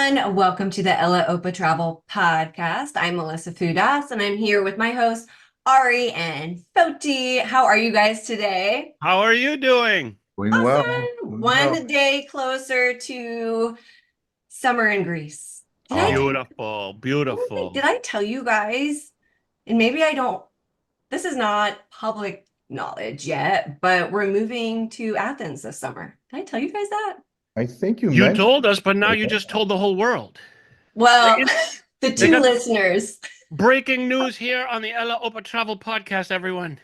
everyone. Welcome to the Ella Opa Travel Podcast. I'm Melissa Fudas, and I'm here with my hosts, Ari and Foti. How are you guys today? How are you doing? Doing well. Awesome. Doing well. One day closer to summer in Greece. Did I, Oh, Beautiful, I don't think, beautiful. did I tell you guys? And maybe I don't, this is not public knowledge yet, but we're moving to Athens this summer. Did I tell you guys that? I think you You mentioned told us, but now it. you just told the whole world. Well, They, the they two got listeners. breaking news here on the Ella Opa Travel Podcast, everyone.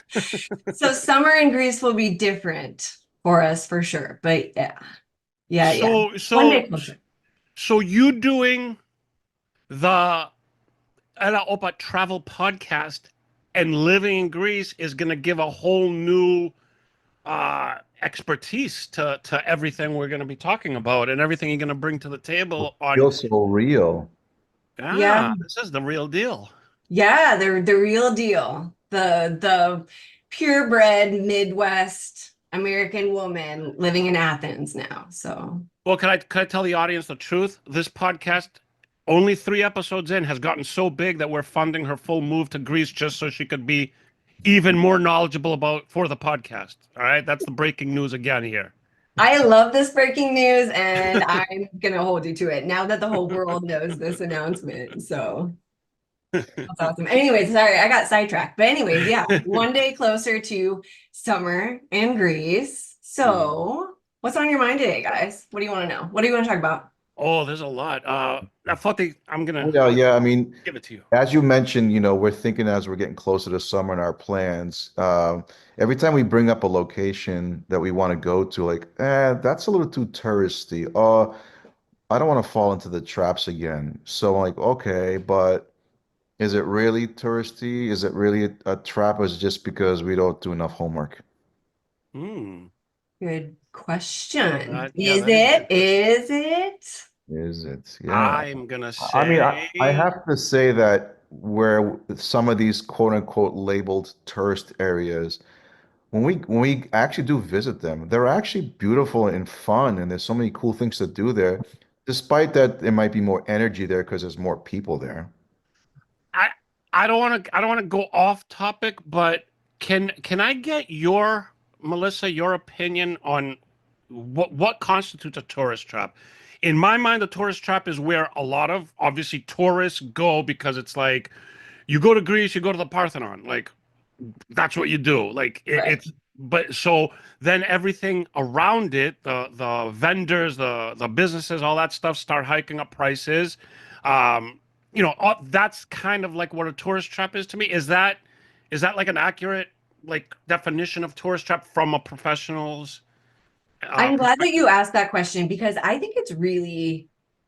So summer in Greece will be different for us for sure. But yeah. So, One day so, closer. so you doing the Ella Opa Travel Podcast and living in Greece is going to give a whole new expertise to everything we're going to be talking about and everything you're going to bring to the table on. Feels so real. Yeah. This is the real deal. Yeah, they're the real deal. The purebred Midwest American woman living in Athens now. So Well, can I tell the audience the truth? This podcast, only 3 episodes in, has gotten so big that we're funding her full move to Greece just so she could be even more knowledgeable about for the podcast. All right, that's the breaking news again here. I love this breaking news and I'm gonna hold you to it now that the whole world knows this announcement. So that's awesome. Anyways, sorry, I got sidetracked. But anyways, yeah, one day closer to summer in Greece. So, what's on your mind today, guys? What do you want to know? What do you want to talk about? Oh, there's a lot. I thought I'm gonna Yeah. I mean, give it to you. as you mentioned, we're thinking as we're getting closer to summer in our plans. Every time we bring up a location that we want to go to, like, that's a little too touristy. I don't want to fall into the traps again. So I'm like, okay, but is it really touristy? Is it really a trap, or is it just because we don't do enough homework? Hmm. Good question. Yeah, Is that is a it? good question. Is it? Is it? Yeah. I'm gonna I mean, I say, have to say that where some of these quote unquote labeled tourist areas, when we actually do visit them, they're actually beautiful and fun, and there's so many cool things to do there, despite that there might be more energy there because there's more people there. I I don't want to go off topic, but can I get your Melissa, your opinion on what constitutes a tourist trap? In my mind, the tourist trap is where a lot of obviously tourists go because it's like you go to Greece, you go to the Parthenon, like that's what you do. Like Right. it's but so then everything around it, the vendors, the businesses, all that stuff start hiking up prices. Um, that's kind of like what a tourist trap is to me. Is that like an accurate like definition of tourist trap from a professional's I'm glad that you perspective? asked that question because I think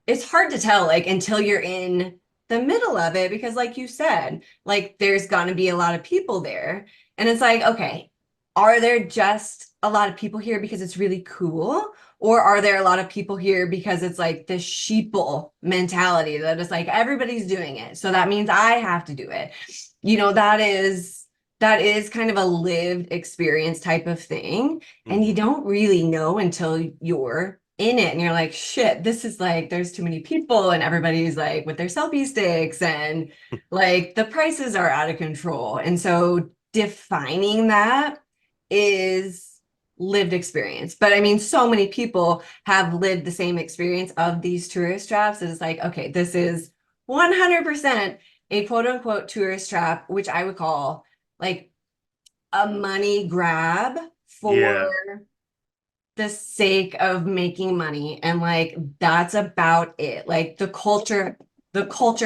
it's hard to tell like until you're in the middle of it because like you said, like there's gonna be a lot of people there. And it's like, okay, are there just a lot of people here because it's really cool? Or are there a lot of people here because it's like this sheeple mentality that it's like everybody's doing it. So that means I have to do it. That is kind of a lived experience type of thing. And you Mhm. don't really know until you're in it and you're like, shit, this is like, there's too many people and everybody's like with their selfie sticks and like the prices are out of control. And so defining that is lived experience. But I mean, so many people have lived the same experience of these tourist traps. And it's like, okay, this is 100% a quote unquote tourist trap, which I would call like a money grab for Yeah. the sake of making money. And like that's about it. Like the culture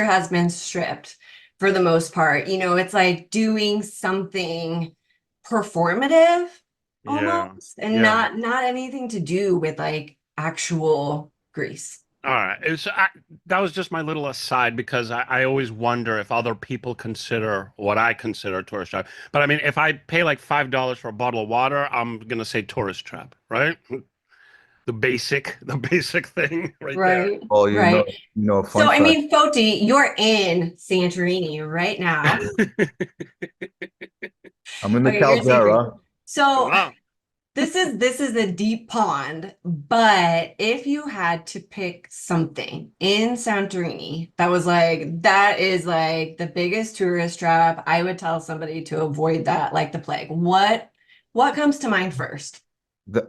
has been stripped for the most part. It's like doing something performative Yeah. almost and Yeah. not anything to do with like actual Greece. All right. That was just my little aside because I always wonder if other people consider what I consider a tourist trap. But I mean, if I pay like $5 for a bottle of water, I'm gonna say tourist trap, right? The basic thing right there. Right, Oh, right. So fun I fact. mean, Foti, you're in Santorini right now. I'm in the Okay, you're in Santorini. caldera. So Wow. this is a deep pond, but if you had to pick something in Santorini that was like that is like the biggest tourist trap, I would tell somebody to avoid that like the plague. What comes to mind first?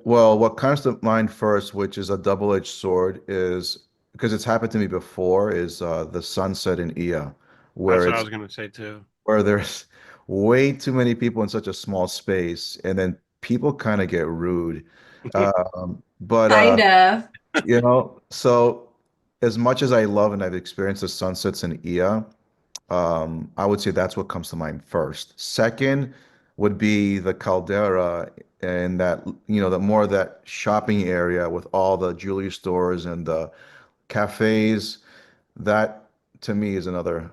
Well, what comes to mind first, which is a double-edged sword, is because it's happened to me before, is the sunset in Ia, That's where what I it's was gonna say too. where there's way too many people in such a small space, and then people kind of get rude. But Kind of. so as much as I love and I've experienced the sunsets in Ia, I would say that's what comes to mind first. Second would be the Caldera and that, the more of that shopping area with all the jewelry stores and the cafes. That to me is another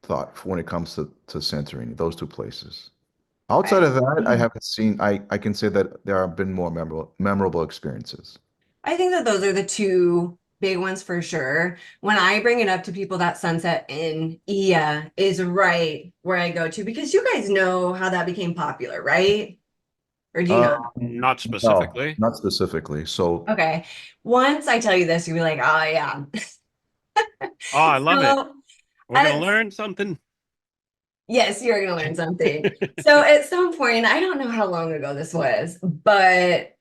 thought when it comes to Santorini, those two places. Outside Okay. of that, I haven't seen, I can say that there have been more memorable experiences. I think that those are the two big ones for sure. When I bring it up to people, that sunset in Ia is right where I go to because you guys know how that became popular, right? Or do you not? Not No, specifically. not specifically. So Okay. Once I tell you this, you'll be like, oh yeah. Oh, I love it. So We're gonna at learn something. yes, you're going to learn something. So at some point, I don't know how long ago this was, but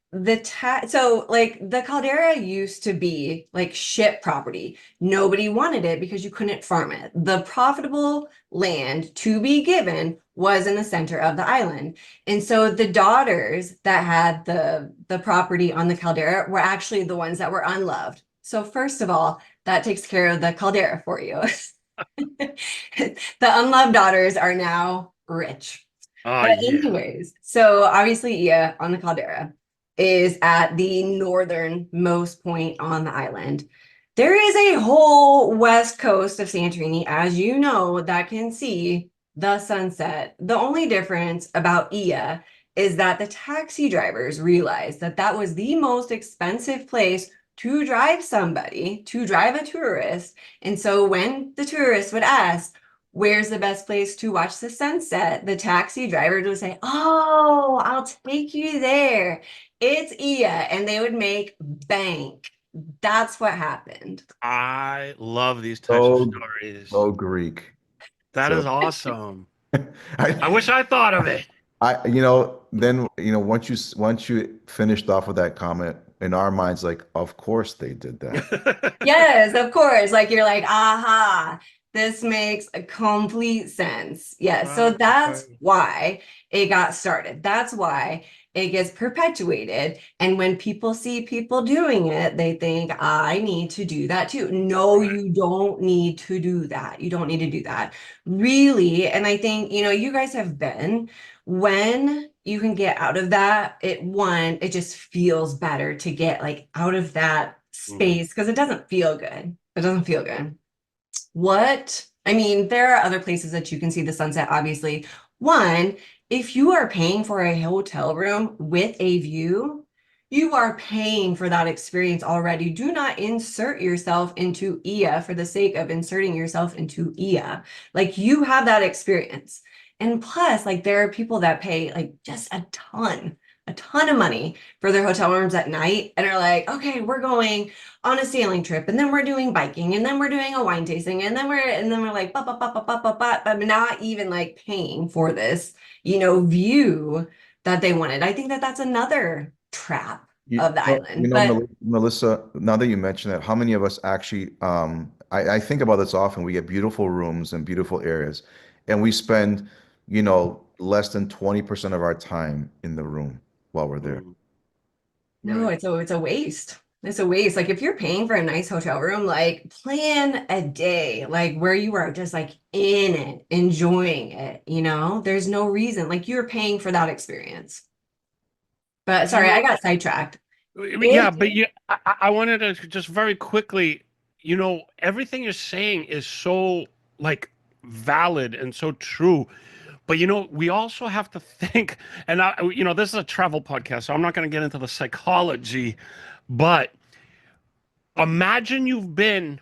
so like the caldera used to be like ship property. Nobody wanted it because you couldn't farm it. The profitable land to be given was in the center of the island. And so the daughters that had the property on the caldera were actually the ones that were unloved. So first of all, that takes care of the caldera for you. The unloved daughters are now rich. Oh But yeah. anyways, so obviously Ia on the Caldera is at the northernmost point on the island. There is a whole west coast of Santorini, as you know, that can see the sunset. The only difference about Ia is that the taxi drivers realized that that was the most expensive place to drive somebody, to drive a tourist. And so when the tourist would ask, where's the best place to watch the sunset? The taxi driver would say, oh, I'll take you there. It's Ia. And they would make bank. That's what happened. I love these types of so stories. so Greek. That So is awesome. I I wish I thought of it. then once you finished off with that comment, in our minds, like, of course they did that. Yes, of course. Like you're like, aha, this makes a complete sense. Yes. So that's Okay. why it got started. That's why it gets perpetuated. And when people see people doing it, they think, I need to do that too. No, Right. you don't need to do that. You don't need to do that. Really. And I think, you guys have been when you can get out of that, it just feels better to get like out of that Mhm. space because it doesn't feel good. It doesn't feel good. I mean, there are other places that you can see the sunset, obviously. One, if you are paying for a hotel room with a view, you are paying for that experience already. Do not insert yourself into Ia for the sake of inserting yourself into Ia. Like you have that experience. And plus, like there are people that pay like just a ton of money for their hotel rooms at night and are like, okay, we're going on a sailing trip and then we're doing biking and then we're doing a wine tasting and then we're like but not even like paying for this view that they wanted. I think that that's another trap of the island, but Melissa, now that you mention it, how many of us actually, I think about this often. We get beautiful rooms and beautiful areas, and we spend, less than 20% of our time in the room while we're there. Mhm. no, Right. it's a waste. It's a waste. Like if you're paying for a nice hotel room, like plan a day, like where you are just like in it, enjoying it. There's no reason. Like you're paying for that experience. But You sorry, I know, got sidetracked. yeah, If but I wanted to just very quickly, everything you're saying is so like valid and so true. But we also have to think, and this is a travel podcast, so I'm not going to get into the psychology, but imagine you've been.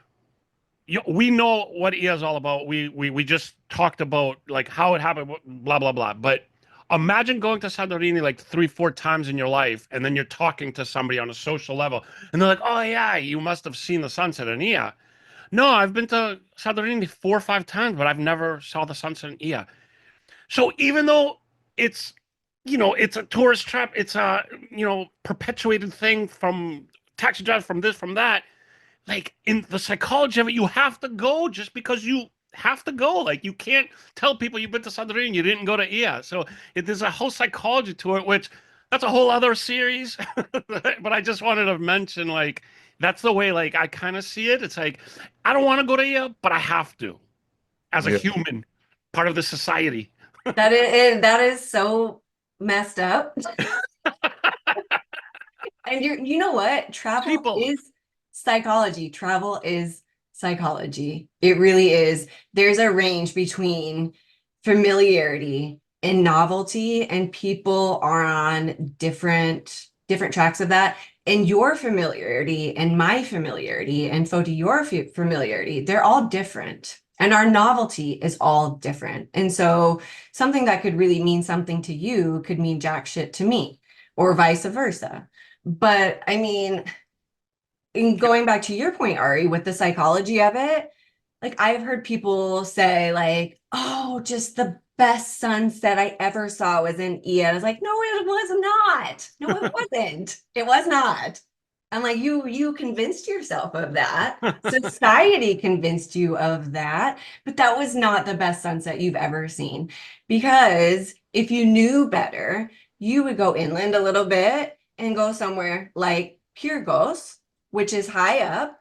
We know what IA is all about. We just talked about like how it happened, blah blah blah. But imagine going to Santorini like 3, 4 times in your life, and then you're talking to somebody on a social level, and they're like, "Oh yeah, you must have seen the sunset in Ia." No, I've been to Santorini 4 or 5 times, but I've never saw the sunset in Ia. So even though it's, it's a tourist trap, it's a, perpetuated thing from taxi drivers, from this, from that, like in the psychology of it, you have to go just because you have to go. Like you can't tell people you've been to Santorini and you didn't go to Ia. So there's a whole psychology to it, which that's a whole other series. But I just wanted to mention, like, that's the way, like, I kind of see it. It's like, I don't want to go to Ia, but I have to as a Yeah. human, part of the society. That is so messed up. And you know what? Travel People, is psychology. Travel is psychology. It really is. There's a range between familiarity and novelty, and people are on different tracks of that. And your familiarity and my familiarity and Foti, your familiarity, they're all different. And our novelty is all different. And so something that could really mean something to you could mean jack shit to me, or vice versa. But I mean, in going back to your point, Ari, with the psychology of it, like I've heard people say, like, oh, just the best sunset I ever saw was in Ia. I was like, no, it was not. No, it wasn't. It was not. I'm like, you convinced yourself of that. Society convinced you of that, but that was not the best sunset you've ever seen. Because if you knew better, you would go inland a little bit and go somewhere like Pyrgos, which is high up.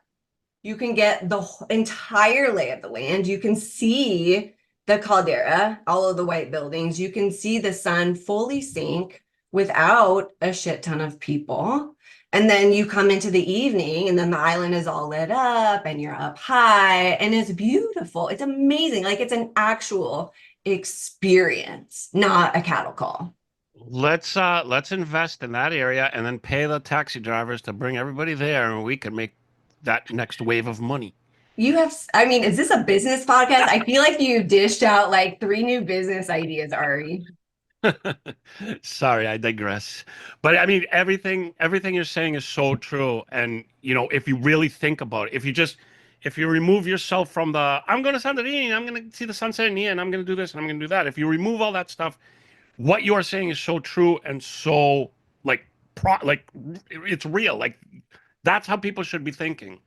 You can get the entire lay of the land. You can see the caldera, all of the white buildings. You can see the sun fully sink without a shit ton of people. And then you come into the evening, and then the island is all lit up, and you're up high, and it's beautiful. It's amazing. Like it's an actual experience, not a cattle call. let's invest in that area and then pay the taxi drivers to bring everybody there, and we can make that next wave of money. You have, I mean, is this a business podcast? I feel like you dished out like three new business ideas, Ari. Sorry, I digress. But I mean, everything you're saying is so true. And if you really think about it, if you remove yourself from I'm going to Santorini, and I'm going to see the sunset in here, and I'm going to do this, and I'm going to do that. If you remove all that stuff, what you are saying is so true and so like like it's real. Like that's how people should be thinking.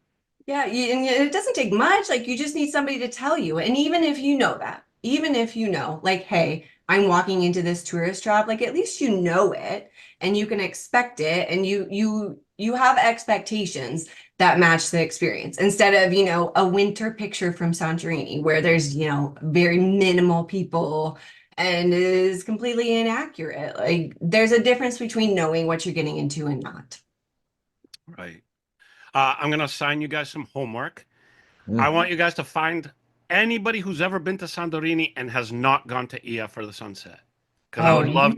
Yeah, and it doesn't take much. Like you just need somebody to tell you. And even if you know that, even if you know, like, hey, I'm walking into this tourist trap, like at least you know it and you can expect it, and you have expectations that match the experience instead of, a winter picture from Santorini where there's, very minimal people and it is completely inaccurate. Like there's a difference between knowing what you're getting into and not. Right. I'm going to assign you guys some homework. I Mm. want you guys to find anybody who's ever been to Santorini and has not gone to Ia for the sunset. Because Oh, I you would can love to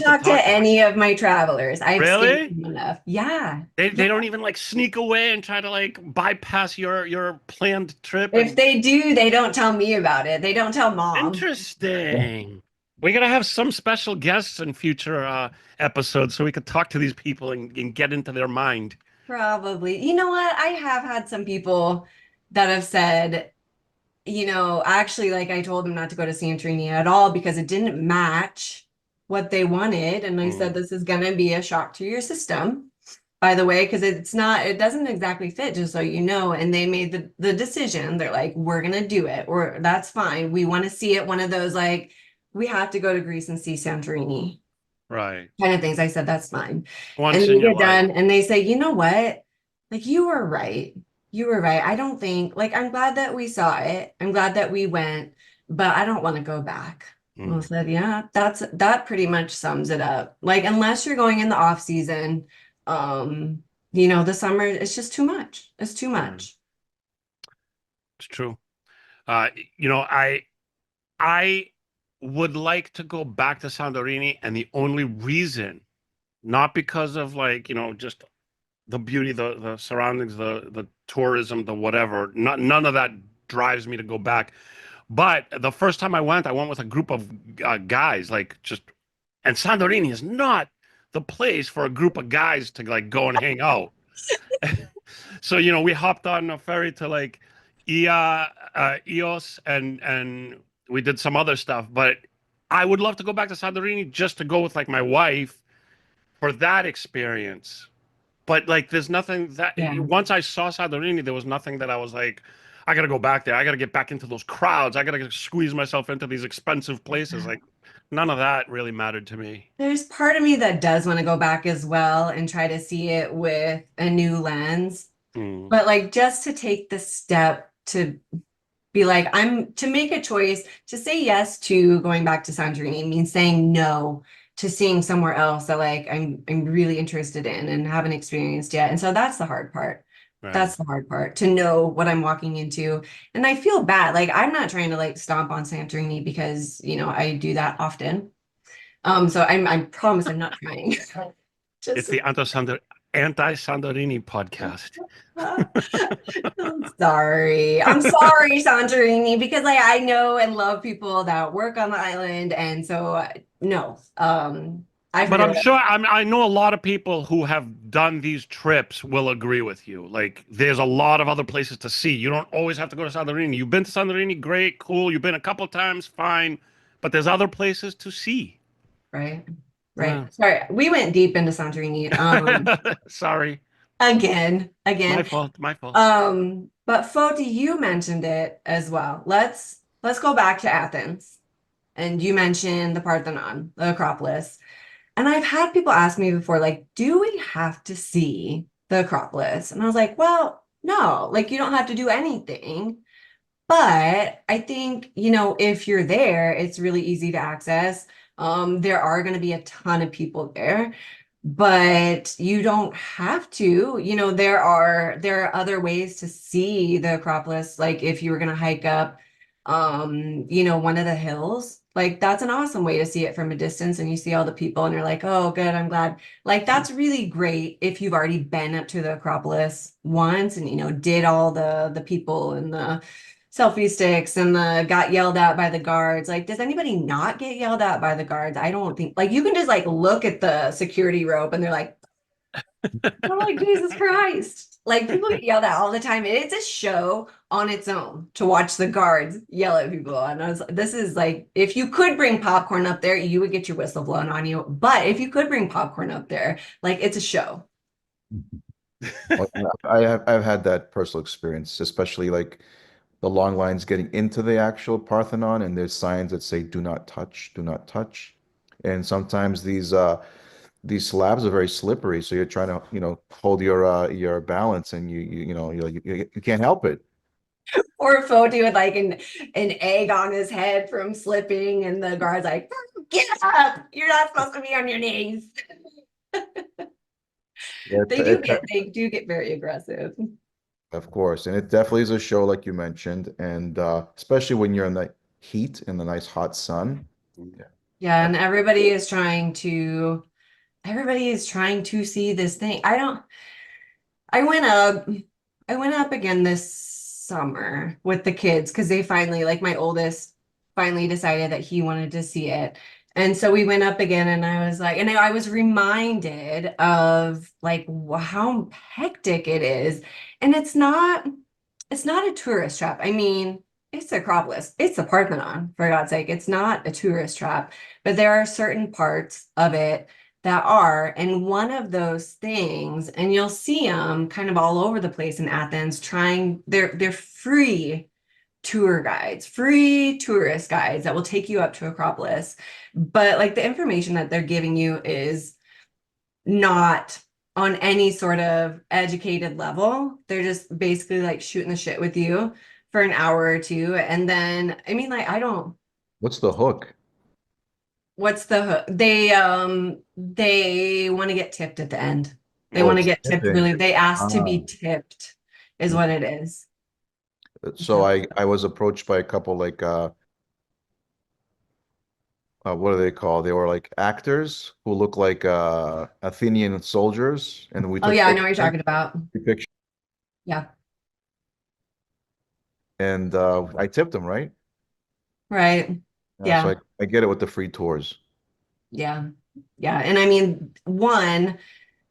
talk to talk to them. any of my travelers. I've stayed Really? enough. Yeah. They Yeah. don't even like sneak away and try to like bypass your planned trip If and they do, they don't tell me about it. They don't tell mom. interesting. We gotta have some special guests in future episodes so we could talk to these people and get into their mind. Probably. You know what? I have had some people that have said, actually, like I told them not to go to Santorini at all because it didn't match what they wanted. And I said, Mm, this is going to be a shock to your system, by the way, because it doesn't exactly fit, just so you know. And they made the decision. They're like, we're going to do it, or that's fine. We want to see it. One of those, like, we have to go to Greece and see Santorini right. kind of things. I said, that's fine. And Once they in your get life. done and they say, you know what? Like, you were right. You were right. I don't think, like, I'm glad that we saw it. I'm glad that we went, but I don't want to go back. And I Mm, said, yeah, that pretty much sums it up. Like, unless you're going in the off season, um, the summer, it's just too much. It's too mm, much. it's true. Uh, you know, I would like to go back to Santorini, and the only reason, not because of like, just the beauty, the surroundings, the tourism, the whatever, none of that drives me to go back. But the first time I went with a group of guys, like just And Santorini is not the place for a group of guys to like go and hang out. So, we hopped on a ferry to like Ios, and we did some other stuff. But I would love to go back to Santorini just to go with like my wife for that experience. But like, there's nothing that Yeah. once I saw Santorini, there was nothing that I was like, I gotta go back there. I gotta get back into those crowds. I gotta squeeze myself into these expensive places. Like, none of that really mattered to me. There's part of me that does want to go back as well and try to see it with a new lens. Mm, But like just to take the step to be like, I'm to make a choice to say yes to going back to Santorini means saying no to seeing somewhere else that like I'm really interested in and haven't experienced yet. And so that's the hard part. right. That's the hard part to know what I'm walking into. And I feel bad. Like I'm not trying to like stomp on Santorini because, I do that often. So I promise I'm not trying. It's Just the anti-Santorini podcast. I'm sorry. I'm sorry, Santorini, because like I know and love people that work on the island, and so no. I But figure I'm sure I know a lot of people who have done these trips will agree with you. Like, there's a lot of other places to see. You don't always have to go to Santorini. You've been to Santorini, great, cool. You've been a couple times, fine. But there's other places to see. right, right. Yeah. Sorry, we went deep into Santorini. Sorry. Again. My fault. My fault. But Foti, you mentioned it as well. Let's go back to Athens, and you mentioned the Parthenon, the Acropolis. And I've had people ask me before, like, do we have to see the Acropolis? And I was like, well, no, like, you don't have to do anything. But I think, if you're there, it's really easy to access. There are going to be a ton of people there, but you don't have to. There are other ways to see the Acropolis. Like if you were going to hike up, one of the hills, like that's an awesome way to see it from a distance, and you see all the people, and you're like, oh, good, I'm glad. Like that's really great if you've already been up to the Acropolis once, and did all the people and the selfie sticks and the got yelled at by the guards. Like, does anybody not get yelled at by the guards? I don't think like you can just like look at the security rope and they're like, I'm like, Jesus Christ. Like people get yelled at all the time. And it's a show on its own to watch the guards yell at people. And I was this is like, if you could bring popcorn up there, you would get your whistle blown on you. But if you could bring popcorn up there, like it's a show. Well, I've had that personal experience, especially like the long lines getting into the actual Parthenon, and there's signs that say "Do not touch, do not touch." And sometimes these slabs are very slippery, so you're trying to hold your balance, and you can't help it. Or Foti with like an egg on his head from slipping, and the guard's like, get up! You're not supposed to be on your knees. Yeah, They do get very aggressive. of course, and it definitely is a show like you mentioned, and especially when you're in the heat in the nice hot sun. Yeah, Yeah, that's and everybody is trying to see this thing. I went up I went up again this summer with the kids because they finally, like my oldest finally decided that he wanted to see it. And so we went up again and I was like, and I was reminded of like how hectic it is. And it's not a tourist trap. I mean, it's the Acropolis. It's the Parthenon, for God's sake. It's not a tourist trap, but there are certain parts of it that are. And one of those things, and you'll see them kind of all over the place in Athens, they're free tour guides, free tourist guides that will take you up to Acropolis. But like the information that they're giving you is not on any sort of educated level. They're just basically like shooting the shit with you for an hour or two. And then, I mean, like, I don't, what's the hook? what's the hook? They want to get tipped at the end. They Oh, want to it's get tipped tipping. really. They ask to Ah. be tipped is what it is. So So, I was approached by a couple like what do they call? They were like actors who look like Athenian soldiers, and we oh took yeah, I know what you're talking about. pictures, Yeah, and I tipped them, right? right. So Yeah. I get it with the free tours. Yeah. Yeah. And I mean, one,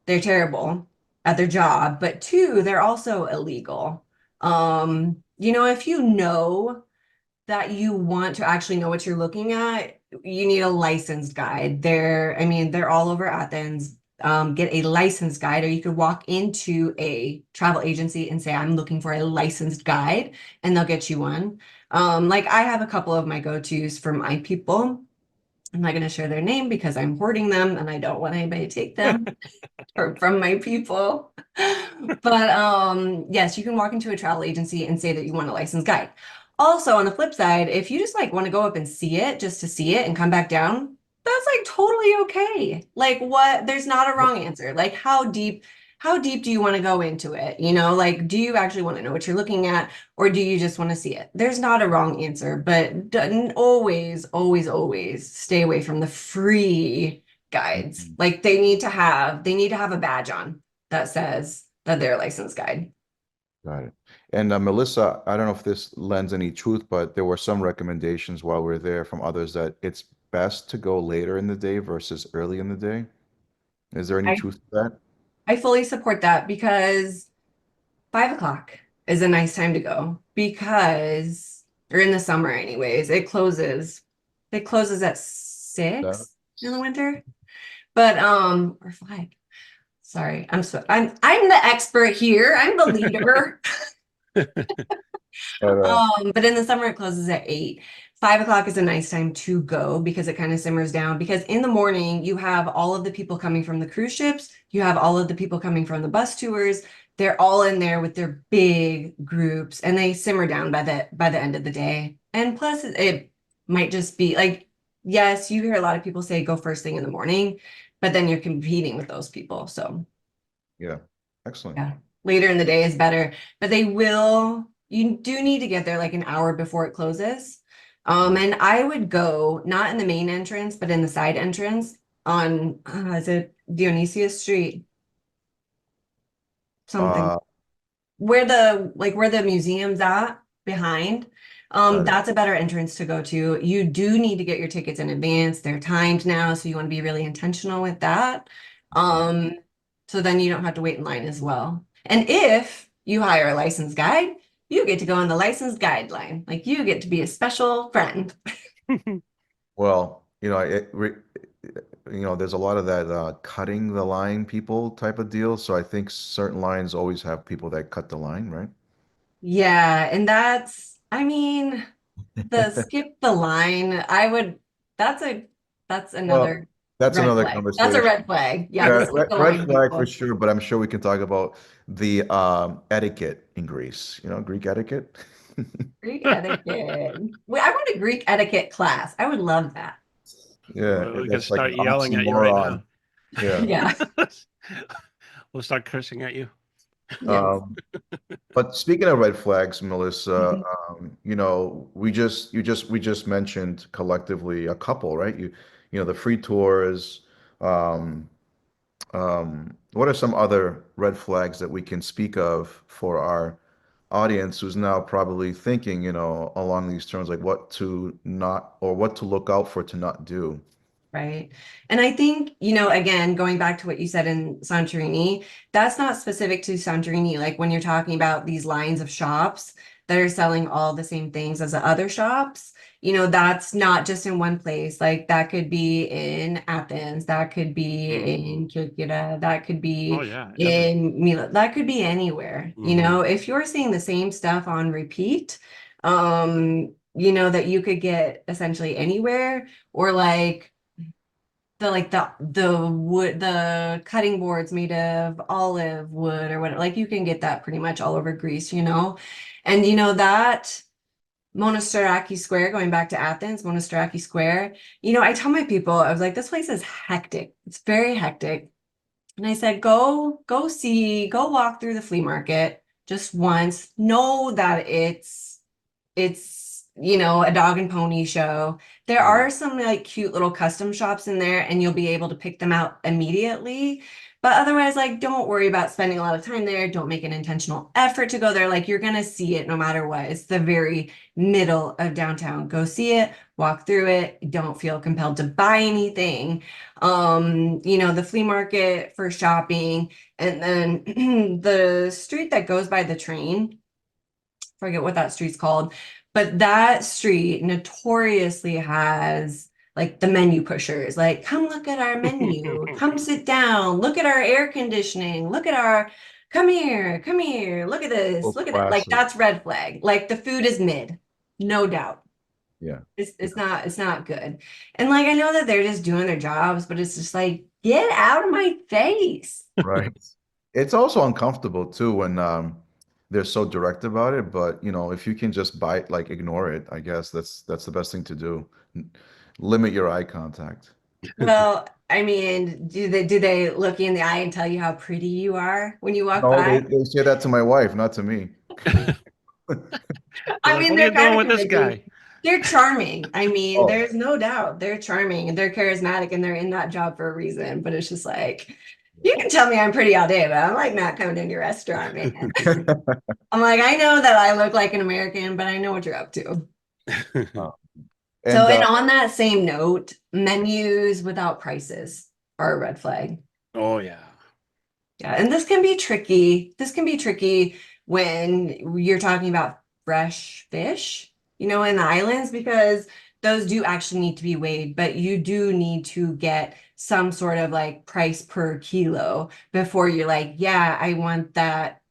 they're terrible at their job, but two, they're also illegal. If you know that you want to actually know what you're looking at, you need a licensed guide. I mean, they're all over Athens. Get a licensed guide, or you could walk into a travel agency and say, I'm looking for a licensed guide, and they'll get you one. Like I have a couple of my go-tos for my people. I'm not going to share their name because I'm hoarding them and I don't want anybody to take them from my people. But yes, you can walk into a travel agency and say that you want a licensed guide. Also, on the flip side, if you just like want to go up and see it just to see it and come back down, that's like totally okay. Like what, there's not a wrong answer. Like how deep do you want to go into it? Like do you actually want to know what you're looking at or do you just want to see it? There's not a wrong answer, but always, always, always stay away from the free guides. Mhm. Like they need to have a badge on that says that they're a licensed guide. Got it. And Melissa, I don't know if this lends any truth, but there were some recommendations while we were there from others that it's best to go later in the day versus early in the day. Is there any I truth to that? I fully support that because 5 o'clock is a nice time to go because, or in the summer anyways, it closes at No. 6 in the winter. But or 5. Sorry, I'm the expert here. I'm the leader. But But in the summer it closes at 8. 5 o'clock is a nice time to go because it kind of simmers down. Because in the morning you have all of the people coming from the cruise ships, you have all of the people coming from the bus tours. They're all in there with their big groups, and they simmer down by the end of the day. And plus, it might just be like, yes, you hear a lot of people say go first thing in the morning, but then you're competing with those people. So yeah, excellent. yeah, later in the day is better, but you do need to get there like an hour before it closes. And I would go not in the main entrance, but in the side entrance on, is it Dionysius Street? Something Uh, where the museum's at behind. got it. That's a better entrance to go to. You do need to get your tickets in advance. They're timed now, so you want to be really intentional with that. Okay. Um, so then you don't have to wait in line as well. And if you hire a licensed guide, you get to go on the licensed guideline. Like you get to be a special friend. Well, there's a lot of that cutting the line people type of deal. So I think certain lines always have people that cut the line, right? Yeah, and I mean, the skip the line, that's a that's Well, another that's red another flag. That's a conversation. red flag. Yeah, the Yeah, skip the red line flag for people. sure, but I'm sure we can talk about the etiquette in Greece, Greek etiquette. Greek etiquette. Wait, I want a Greek etiquette class. I would love that. Yeah, We can that's like an start yelling at you right now. oxymoron. Yeah. Yeah. We'll start cursing at you. Yes. Um, but speaking of red flags, Melissa, Mhm. we just mentioned collectively a couple, right? The free tours. Um, what are some other red flags that we can speak of for our audience who's now probably thinking, along these terms, like what to not or what to look out for to not do? Right. And I think, again, going back to what you said in Santorini, that's not specific to Santorini. Like when you're talking about these lines of shops that are selling all the same things as the other shops, that's not just in one place. Like that could be in Athens, that could be Hmm. in Kilkita, that could Oh be yeah, everywhere. in Mila, that could be anywhere. Hmm. If you're seeing the same stuff on repeat, that you could get essentially anywhere, or like the wood, the cutting boards made of olive wood or whatever. Like you can get that pretty much all over Greece. And that Monastiraki Square, going back to Athens, Monastiraki Square, I tell my people, I was like, this place is hectic. It's very hectic. And I said, go walk through the flea market just once. Know that it's a dog and pony show. There Mm. are some like cute little custom shops in there, and you'll be able to pick them out immediately. But otherwise, like, don't worry about spending a lot of time there. Don't make an intentional effort to go there. Like, you're gonna see it no matter what. It's the very middle of downtown. Go see it, walk through it. Don't feel compelled to buy anything. The flea market for shopping, and then the street that goes by the train, forget what that street's called, but that street notoriously has like the menu pushers, like, come look at our menu, come sit down, look at our air conditioning, come here, look at this, Oh, look at that. Like, classic. that's red flag. Like, the food is mid, no doubt. Yeah. It's not good. And like, I know that they're just doing their jobs, but it's just like, get out of my face. Right. It's also uncomfortable too when they're so direct about it, but if you can just like ignore it, I guess that's the best thing to do. Limit your eye contact. Well, I mean, do they look you in the eye and tell you how pretty you are when you walk No, by? they say that to my wife, not to me. They're I like, mean, what are you they're kind doing of with this convincing. guy? They're charming. I mean, Oh. there's no doubt they're charming and they're charismatic and they're in that job for a reason. But it's just like, you can tell me I'm pretty all day, but I'm like not coming into your restaurant, man. I'm like, I know that I look like an American, but I know what you're up to. Uh, So, and and on that same note, menus without prices are a red flag. Oh yeah. Yeah, and this can be tricky. This can be tricky when you're talking about fresh fish, in the islands, because those do actually need to be weighed, but you do need to get some sort of like price per kilo before you're like, yeah, I want that,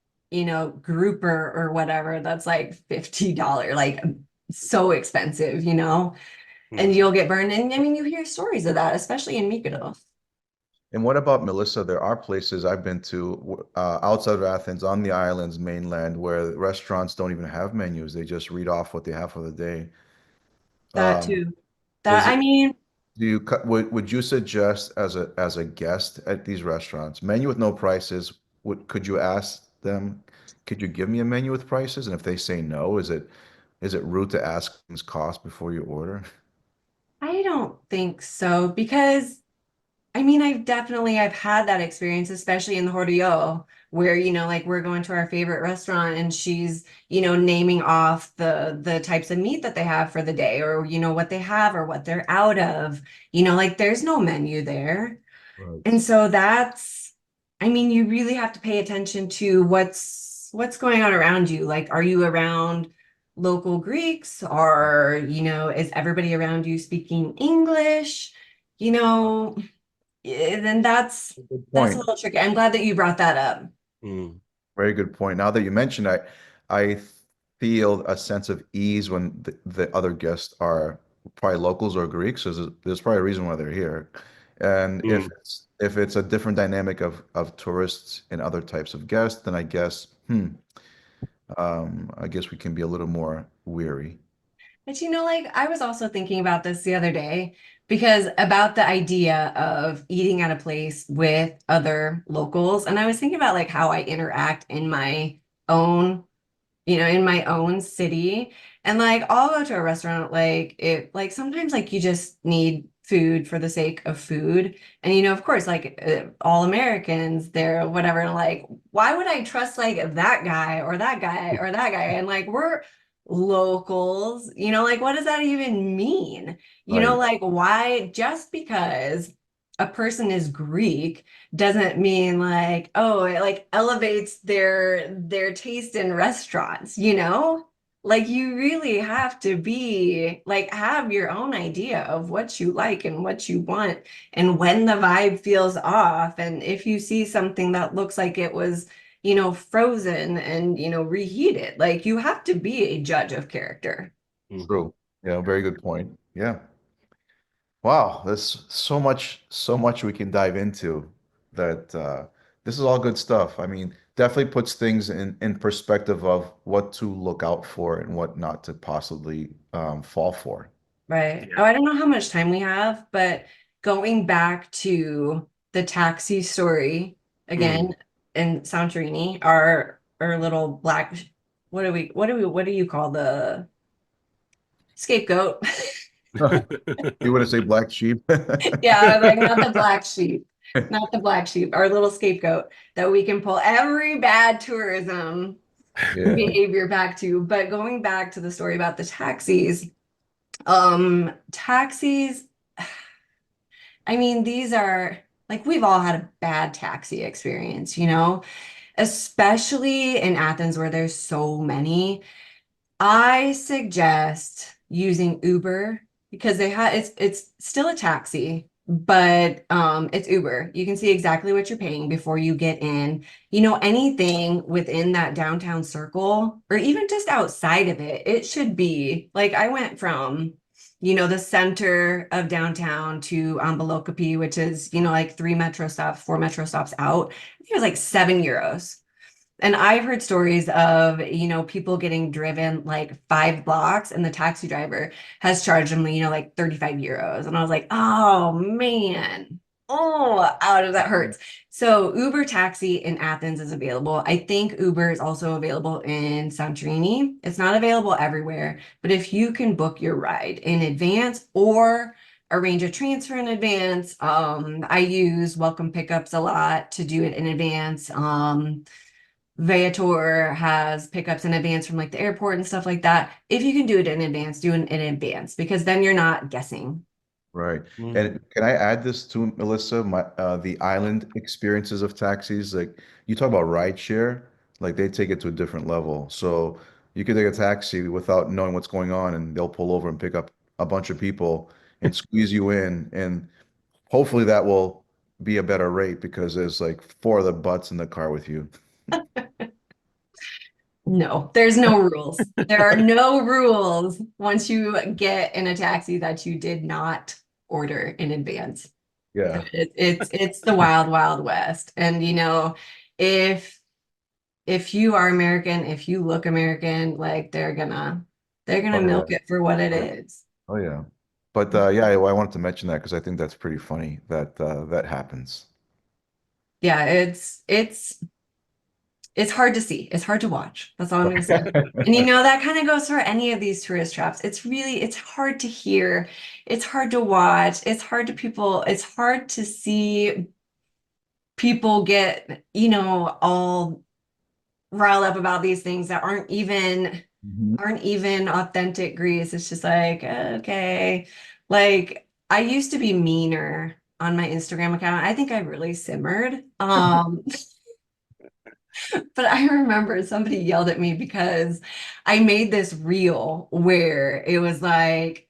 grouper or whatever that's like $50, like so expensive, and Mm. you'll get burned. And I mean, you hear stories of that, especially in Mykonos. what about Melissa? There are places I've been to outside of Athens on the islands mainland where restaurants don't even have menus. They just read off what they have for the day. That Um, too. is I mean, Do you would you suggest as a guest at these restaurants, menu with no prices, could you ask them, could you give me a menu with prices? And if they say no, is it rude to ask things cost before you order? I don't think so because I mean I've had that experience, especially in the Hordio, where like we're going to our favorite restaurant and she's naming off the types of meat that they have for the day, or what they have or what they're out of, like there's no menu there. Right. And so I mean, you really have to pay attention to what's going on around you. Like, are you around local Greeks, or, is everybody around you speaking English? You know, then Good that's a point. little tricky. I'm glad that you brought that up. Mm. Very good point. Now that you mentioned, I feel a sense of ease when the other guests are probably locals or Greeks. So there's probably a reason why they're here. And if Mm. it's a different dynamic of tourists and other types of guests, then I guess we can be a little more weary. But like I was also thinking about this the other day because about the idea of eating at a place with other locals. And I was thinking about like how I interact own, in my own city. And like I'll go to a restaurant like sometimes like you just need food for the sake of food. And of course, like all Americans, they're whatever, like, why would I trust like that guy or that guy or that guy? And like we're locals, like what does that even mean? Right. Like why just because a person is Greek doesn't mean like, oh, it like elevates their taste in restaurants. Like you really have to be like have your own idea of what you like and what you want, and when the vibe feels off, and if you see something that looks like it was frozen and reheated, like you have to be a judge of character. Mhm. True. Yeah, very good point. Yeah. Wow, there's so much we can dive into that this is all good stuff. I mean, definitely puts things in perspective of what to look out for and what not to possibly fall for. Right. Yeah. Oh, I don't know how much time we have, but going back to the taxi story Mm. again in Santorini, our little black, what do you call scapegoat. You want to say black sheep? Yeah, like not the black sheep, not the black sheep, our little scapegoat that we can pull every bad tourism Yeah, behavior back to. But going back to the story about the taxis, taxis, I mean, these are like we've all had a bad taxi experience, especially in Athens where there's so many. I suggest using Uber because it's still a taxi, but it's Uber. You can see exactly what you're paying before you get in. Anything within that downtown circle or even just outside of it, it should be like I went from the center of downtown to Ambalokapi, which is, like 3 metro stops, 4 metro stops out. I think it was like €7. And I've heard stories of, people getting driven like 5 blocks and the taxi driver has charged them, like €35. And I was like, oh man. Oh, ouch, that hurts. So Uber taxi in Athens is available. I think Uber is also available in Santorini. It's not available everywhere, but if you can book your ride in advance or arrange a transfer in advance, I use welcome pickups a lot to do it in advance. Viator has pickups in advance from like the airport and stuff like that. If you can do it in advance, do it in advance because then you're not guessing. right. Mm. And can I add this to Melissa? The island experiences of taxis, like you talk about rideshare, like they take it to a different level. So you could take a taxi without knowing what's going on, and they'll pull over and pick up a bunch of people and squeeze you in, and hopefully that will be a better rate because there's like four of the butts in the car with you. No, there's no rules. There are no rules once you get in a taxi that you did not order in advance. Yeah. It's the wild, wild west. And if if you are American, if you look American, like they're gonna Oh yeah. milk it for what it is. Oh yeah. But yeah, I wanted to mention that because I think that's pretty funny that that happens. Yeah, it's hard to see. It's hard to watch. That's all I'm going to say. And that kind of goes for any of these tourist traps. It's hard to hear. It's hard to watch. It's hard to see people get, all riled up about these things that Mhm. aren't even authentic Greece. It's just like, okay. Like I used to be meaner on my Instagram account. I think I really simmered. But I remember somebody yelled at me because I made this reel where it was like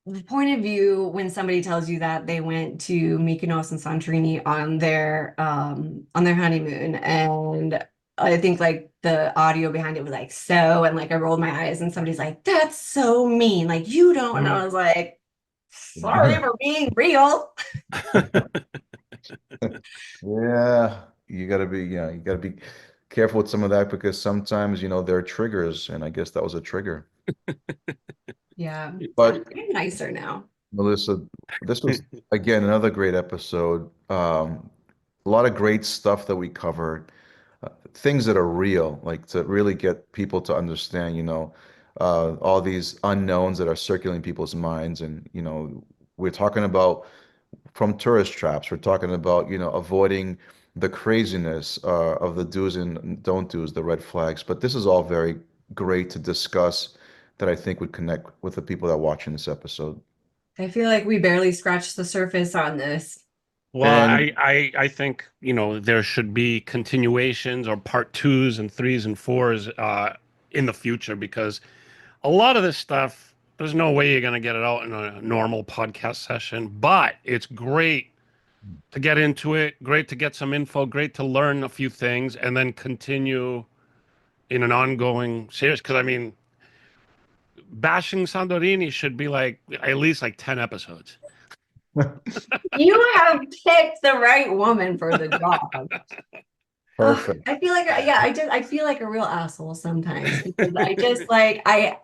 the point of view when somebody tells you that they went to Mykonos and Santorini on their honeymoon. And I think like the audio behind it was like so, and like I rolled my eyes and somebody's like, that's so mean. Like you don't. And I was like, sorry for being real. Yeah, you gotta be careful with some of that because sometimes, there are triggers, and I guess that was a trigger. Yeah. I'm But nicer now. Melissa, this was again another great episode. A lot of great stuff that we covered, things that are real, like to really get people to understand, all these unknowns that are circulating people's minds, and we're talking about from tourist traps. We're talking about, avoiding the craziness of the do's and don't do's, the red flags. But this is all very great to discuss that I think would connect with the people that are watching this episode. I feel like we barely scratched the surface on this. Well, And I think, there should be continuations or part twos and threes and fours in the future because a lot of this stuff, there's no way you're going to get it out in a normal podcast session, but it's great to get into it, great to get some info, great to learn a few things, and then continue in an ongoing series. Because, I mean, bashing Sandorini should be like at least like 10 episodes. You have picked the right woman for the job. Oh, perfect. I feel like yeah, I feel like a real asshole sometimes because I just like I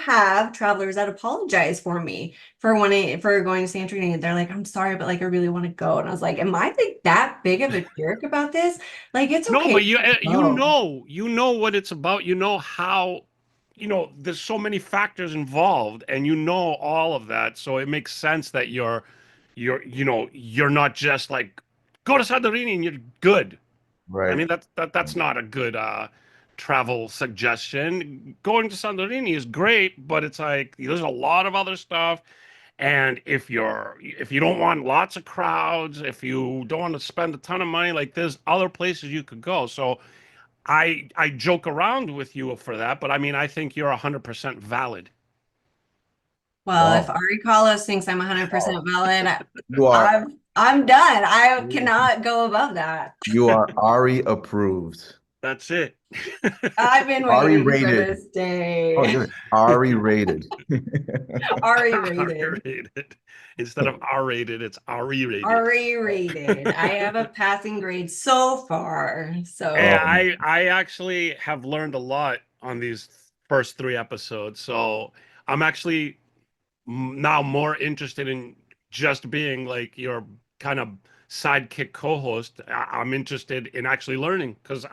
have travelers that apologize for me for going to Santorini. They're like, I'm sorry, but like I really want to go. And I was like, am I like that big of a jerk about this? Like it's No, okay but to go. you know what it's about. You know how there's so many factors involved, and you know all of that, so it makes sense that you're not just like go to Santorini and you're good. I Right. mean, that's not a good travel suggestion. Going to Santorini is great, but it's like there's a lot of other stuff. And if you don't want lots of crowds, if you don't want to spend a ton of money, like there's other places you could go. So I joke around with you for that, but I mean I think you're 100% valid. Well, if Wow. Ari Carlos thinks I'm 100% Wow. valid, You are I'm done. I cannot go above that. you are Ari approved. That's it. I've been Ari waiting for rated. this Oh, day. good. Ari rated. Ari rated. R-rated. Instead of R-rated, it's R-rated. Ari rated. I have a passing grade so far. Hey, So, Oh, I actually have learned a lot on these first three episodes, so I'm actually now more interested in just being like your kind of sidekick co-host. I'm interested in actually learning because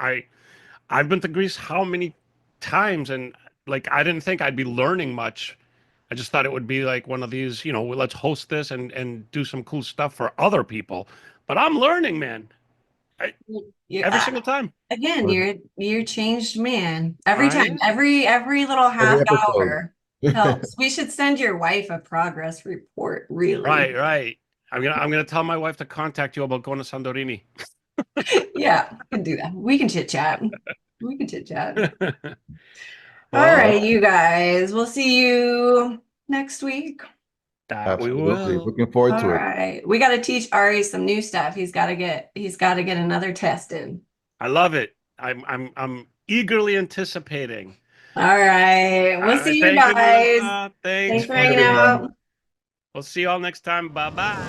I've been to Greece how many times, and like I didn't think I'd be learning much. I just thought it would be like one of these, let's host this and do some cool stuff for other people. But I'm learning, man. you, Every single time. again, well, you're changed man. Every I time, am. every little every half episode. hour helps. We should send your wife a progress report, really. Right, right. I'm gonna tell my wife to contact you about going to Santorini. Yeah, we can do that. We can chit chat. We can chit chat. All Well, right, you guys. We'll see you next week. that we Absolutely. will. Looking forward All to it. right. We got to teach Ari some new stuff. He's got to get another test in. I love it. I'm eagerly anticipating. All right. We'll see you Thank you, guys. Melissa. Thanks Thanks for for Thanks, hanging everyone. out. We'll see you all next time. Bye bye.